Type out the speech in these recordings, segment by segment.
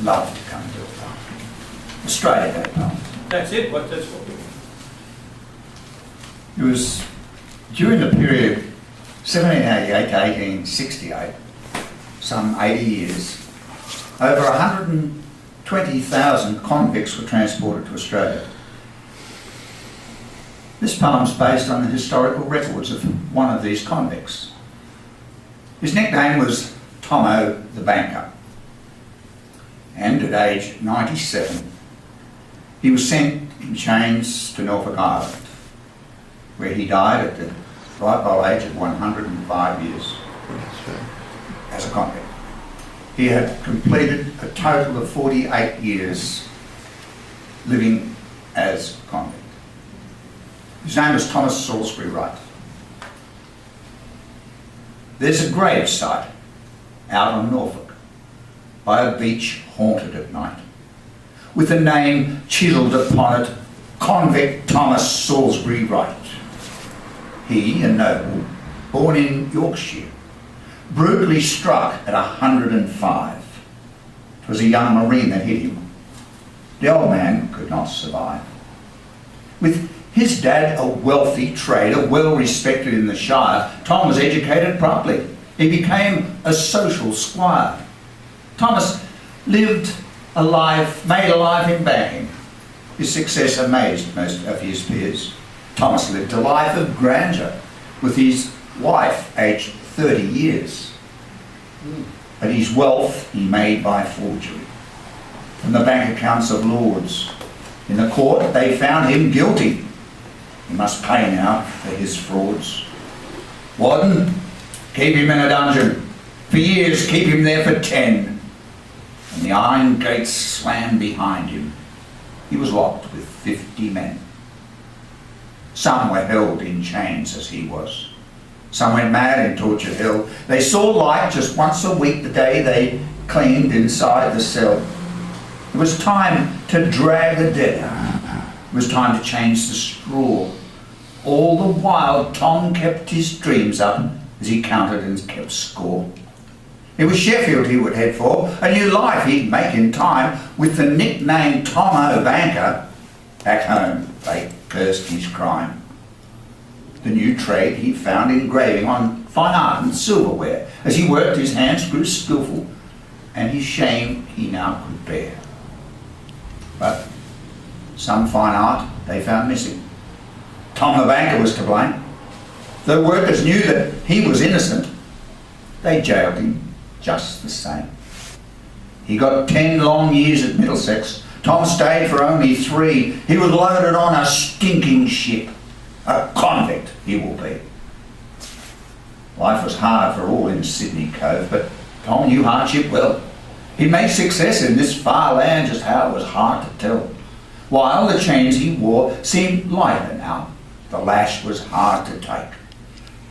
loved to come to a parliament. Australia had a parliament. That's it. That's what It was during the period 1788 to 1868, some 80 years, over 120,000 convicts were transported to Australia. This poem's based on the historical records of one of these convicts. His nickname was Tomo the Banker, and at age 97 he was sent in chains to Norfolk Island, where he died at the ripe old age of 105 years as a convict. He had completed a total of 48 years living as a convict. His name was Thomas Salisbury Wright. There's a grave site out on Norfolk by a beach haunted at night, with the name chiselled upon it, Convict Thomas Salisbury Wright. He, a noble, born in Yorkshire, brutally struck at 105. It was a young marine that hit him. The old man could not survive. With his dad a wealthy trader, well respected in the Shire, Tom was educated promptly. He became a social squire. Thomas lived a life, made a life in banking. His success amazed most of his peers. Thomas lived a life of grandeur with his wife aged 30 years. But his wealth he made by forgery from the bank accounts of lords. In the court they found him guilty. He must pay now for his frauds. Warden, keep him in a dungeon. For years, keep him there for 10. And the iron gates slammed behind him. He was locked with 50 men. Some were held in chains as he was. Some went mad in tortured hell. They saw light just once a week, the day they cleaned inside the cell. It was time to drag the dead out. It was time to change the straw. All the while Tom kept his dreams up as he counted and kept score. It was Sheffield he would head for, a new life he'd make in time. With the nickname Tomo Banker, back home they cursed his crime. The new trade he found engraving on fine art and silverware. As he worked his hands grew skillful, and his shame he now could bear. But some fine art they found missing. Tom the Banker was to blame. The workers knew that he was innocent. They jailed him just the same. He got 10 long years at Middlesex. Tom stayed for only 3. He was loaded on a stinking ship. A convict he will be. Life was hard for all in Sydney Cove, but Tom knew hardship well. He made success in this far land, just how it was hard to tell. While the chains he wore seemed lighter now, the lash was hard to take.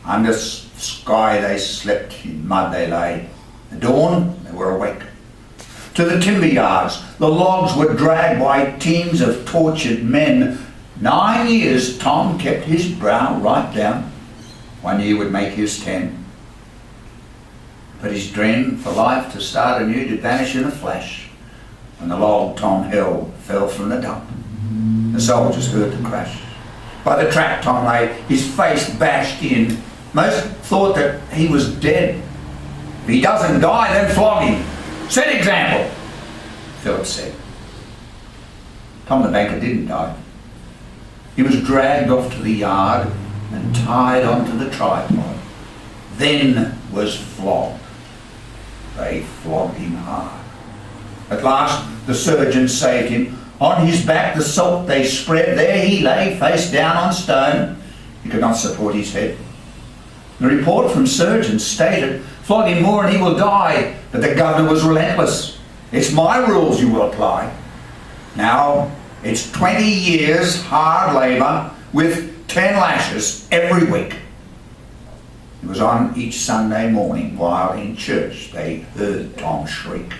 Under sky they slept, in mud they lay. At dawn they were awake. To the timber yards the logs were dragged by teams of tortured men. 9 years Tom kept his brow right down. 1 year would make his 10. But his dream for life to start anew did vanish in a flash when the log Tom held fell from the dump. The soldiers heard the crash. By the track Tom lay, his face bashed in. Most thought that he was dead. If he doesn't die, then flog him. Set example, Philip said. Tom the Banker didn't die. He was dragged off to the yard and tied onto the tripod. Then was flogged. They flogged him hard. At last the surgeons saved him. On his back the salt they spread. There he lay, face down on stone. He could not support his head. The report from surgeons stated, flog him more and he will die. But the governor was relentless. It's my rules you will apply. Now it's 20 years hard labour with 10 lashes every week. It was on each Sunday morning while in church they heard Tom shriek.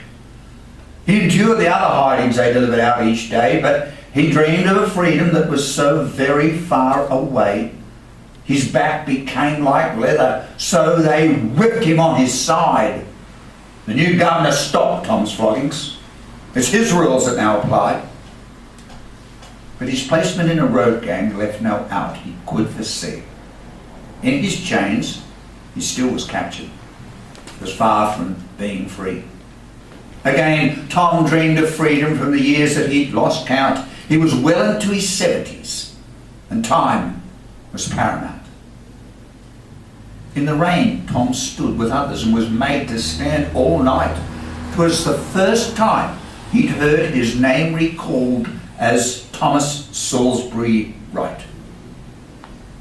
He endured the other hidings they delivered out each day, but he dreamed of a freedom that was so very far away. His back became like leather, so they whipped him on his side. The new governor stopped Tom's floggings. It's his rules that now apply. But his placement in a road gang left no out he could foresee. In his chains, he still was captured, was far from being free. Again, Tom dreamed of freedom from the years that he'd lost count. He was well into his 70s, and time was paramount. In the rain, Tom stood with others and was made to stand all night. 'Twas the first time he'd heard his name recalled as Thomas Salisbury Wright.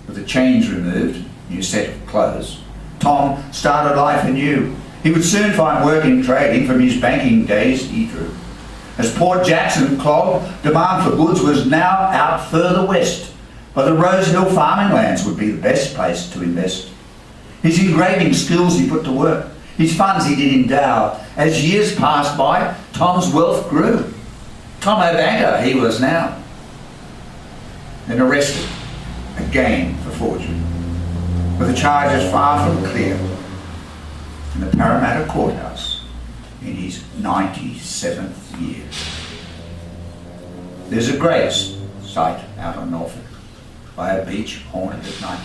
With the chains removed, new set of clothes, Tom started life anew. He would soon find work in trading from his banking days he drew. As Port Jackson clogged, demand for goods was now out further west, but the Rose Hill farming lands would be the best place to invest. His engraving skills he put to work, his funds he did endow. As years passed by, Tom's wealth grew. Tom O'Banker he was now. Then arrested, again for forgery, with the charges far from clear, in the Parramatta courthouse in his 97th year. There's a grave site out on Norfolk by a beach haunted at night,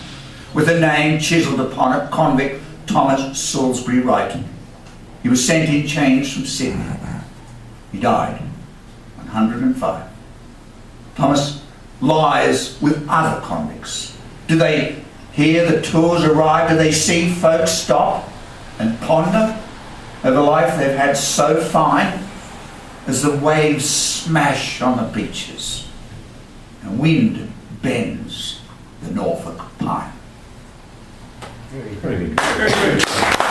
with a name chiselled upon it, convict Thomas Salisbury Wright. He was sent in chains from Sydney. He died 105. Thomas lies with other convicts. Do they hear the tours arrive? Do they see folks stop and ponder over life they've had so fine, as the waves smash on the beaches and wind bends the Norfolk pine? Very good. Very good.